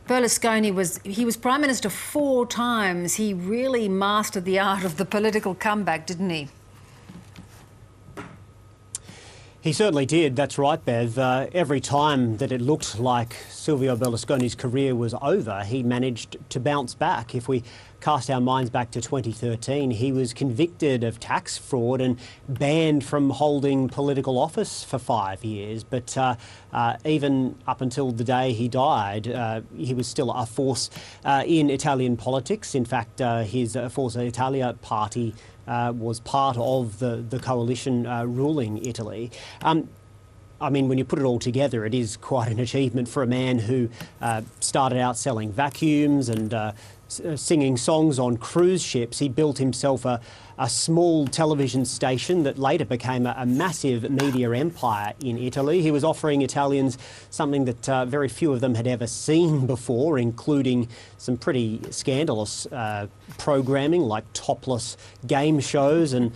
Berlusconi was Prime Minister 4 times. He really mastered the art of the political comeback, didn't he? He certainly did, that's right, Bev. Every time that it looked like Silvio Berlusconi's career was over, he managed to bounce back. If we cast our minds back to 2013, he was convicted of tax fraud and banned from holding political office for 5 years. But even up until the day he died, he was still a force in Italian politics. In fact, his Forza Italia party was part of the coalition ruling Italy. I mean, when you put it all together, it is quite an achievement for a man who started out selling vacuums and singing songs on cruise ships. He built himself a small television station that later became a massive media empire in Italy. He was offering Italians something that very few of them had ever seen before, including some pretty scandalous programming like topless game shows and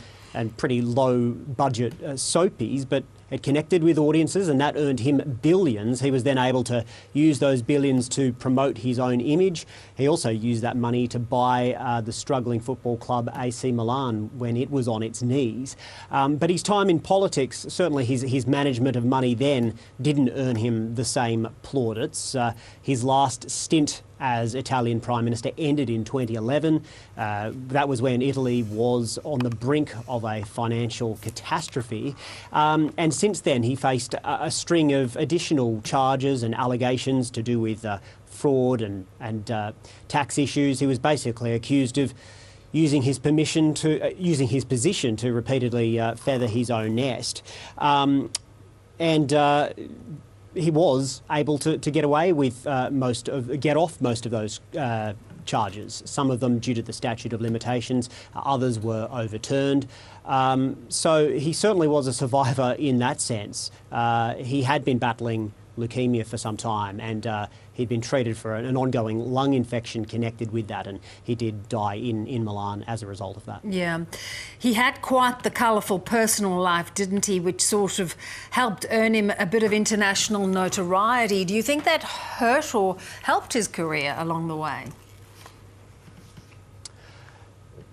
pretty low-budget soapies, but it connected with audiences and that earned him billions. He was then able to use those billions to promote his own image. He also used that money to buy the struggling football club AC Milan when it was on its knees. But his time in politics, certainly his management of money then, didn't earn him the same plaudits. His last stint as Italian Prime Minister ended in 2011. That was when Italy was on the brink of a financial catastrophe. And since then, he faced a string of additional charges and allegations to do with fraud and tax issues. He was basically accused of using his position to repeatedly feather his own nest. He was able to get away with get off most of those charges, some of them due to the statute of limitations, others were overturned. So he certainly was a survivor in that sense. He had been battling leukemia for some time and he'd been treated for an ongoing lung infection connected with that, and he did die in Milan as a result of that. Yeah. He had quite the colourful personal life, didn't he, which sort of helped earn him a bit of international notoriety. Do you think that hurt or helped his career along the way?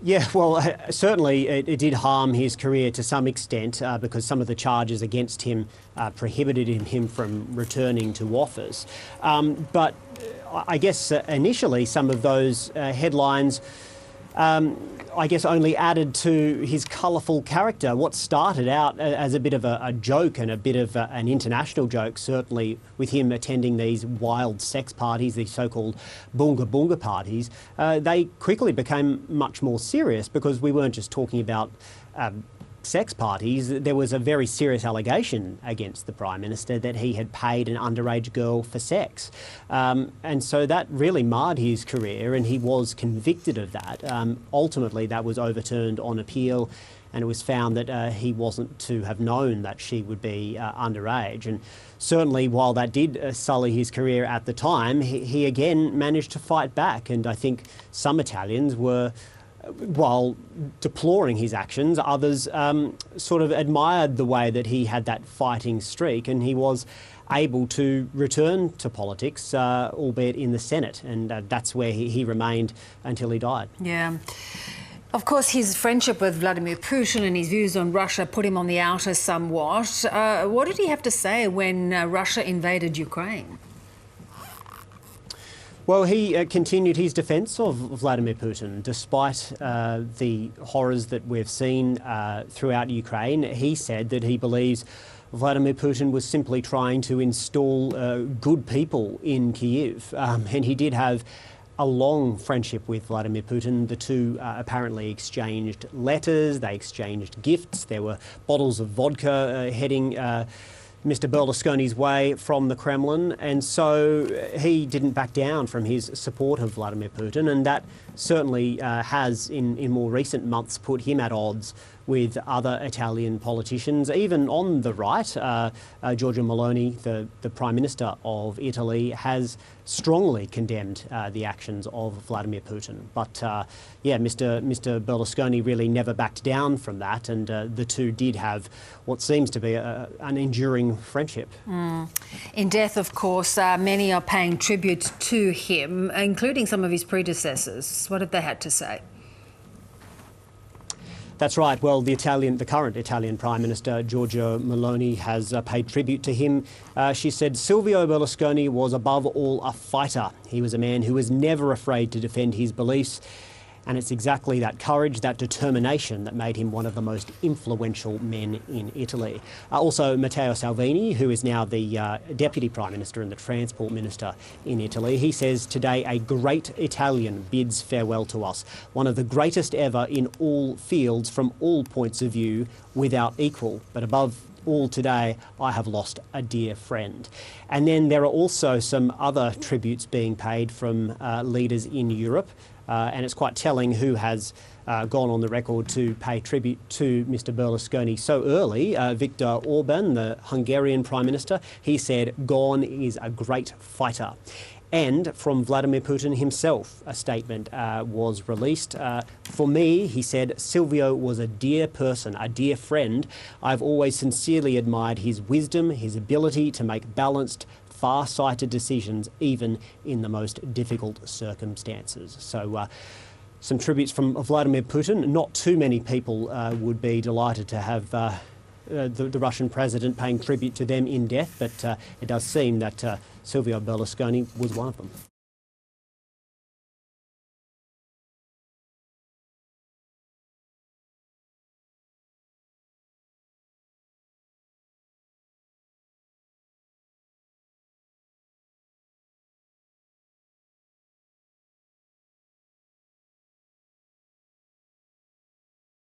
Yeah, well, certainly it did harm his career to some extent because some of the charges against him prohibited him from returning to office. But I guess initially some of those headlines I guess only added to his colourful character. What started out as a bit of a joke and a bit of an international joke, certainly with him attending these wild sex parties, these so-called bunga bunga parties, they quickly became much more serious because we weren't just talking about sex parties. There was a very serious allegation against the Prime Minister that he had paid an underage girl for sex. And so that really marred his career and he was convicted of that. Ultimately, that was overturned on appeal and it was found that he wasn't to have known that she would be underage. And certainly, while that did sully his career at the time, he again managed to fight back. And I think some Italians were, while deploring his actions, others sort of admired the way that he had that fighting streak and he was able to return to politics, albeit in the Senate, and that's where he remained until he died. Yeah. Of course, his friendship with Vladimir Putin and his views on Russia put him on the outer somewhat. What did he have to say when Russia invaded Ukraine? Well, he continued his defence of Vladimir Putin, despite the horrors that we've seen throughout Ukraine. He said that he believes Vladimir Putin was simply trying to install good people in Kyiv. And he did have a long friendship with Vladimir Putin. The two apparently exchanged letters, they exchanged gifts. There were bottles of vodka heading Mr. Berlusconi's way from the Kremlin, and so he didn't back down from his support of Vladimir Putin, and that certainly has, in more recent months, put him at odds with other Italian politicians, even on the right. Giorgia Meloni, the Prime Minister of Italy, has strongly condemned the actions of Vladimir Putin. But yeah, Mr. Berlusconi really never backed down from that, and the two did have what seems to be an enduring friendship. In death, of course, many are paying tribute to him, including some of his predecessors. What have they had to say? That's right. Well, the current Italian Prime Minister, Giorgia Meloni, has paid tribute to him. She said Silvio Berlusconi was above all a fighter. He was a man who was never afraid to defend his beliefs. And it's exactly that courage, that determination that made him one of the most influential men in Italy. Also, Matteo Salvini, who is now the Deputy Prime Minister and the Transport Minister in Italy, he says today a great Italian bids farewell to us. One of the greatest ever in all fields from all points of view, without equal. But above all today, I have lost a dear friend. And then there are also some other tributes being paid from leaders in Europe. And it's quite telling who has gone on the record to pay tribute to Mr. Berlusconi so early. Viktor Orban, the Hungarian Prime Minister, he said, "Gone is a great fighter." And from Vladimir Putin himself, a statement was released. For me, he said, Silvio was a dear person, a dear friend. I've always sincerely admired his wisdom, his ability to make balanced, far-sighted decisions, even in the most difficult circumstances. So some tributes from Vladimir Putin. Not too many people would be delighted to have the Russian president paying tribute to them in death, but it does seem that Silvio Berlusconi was one of them.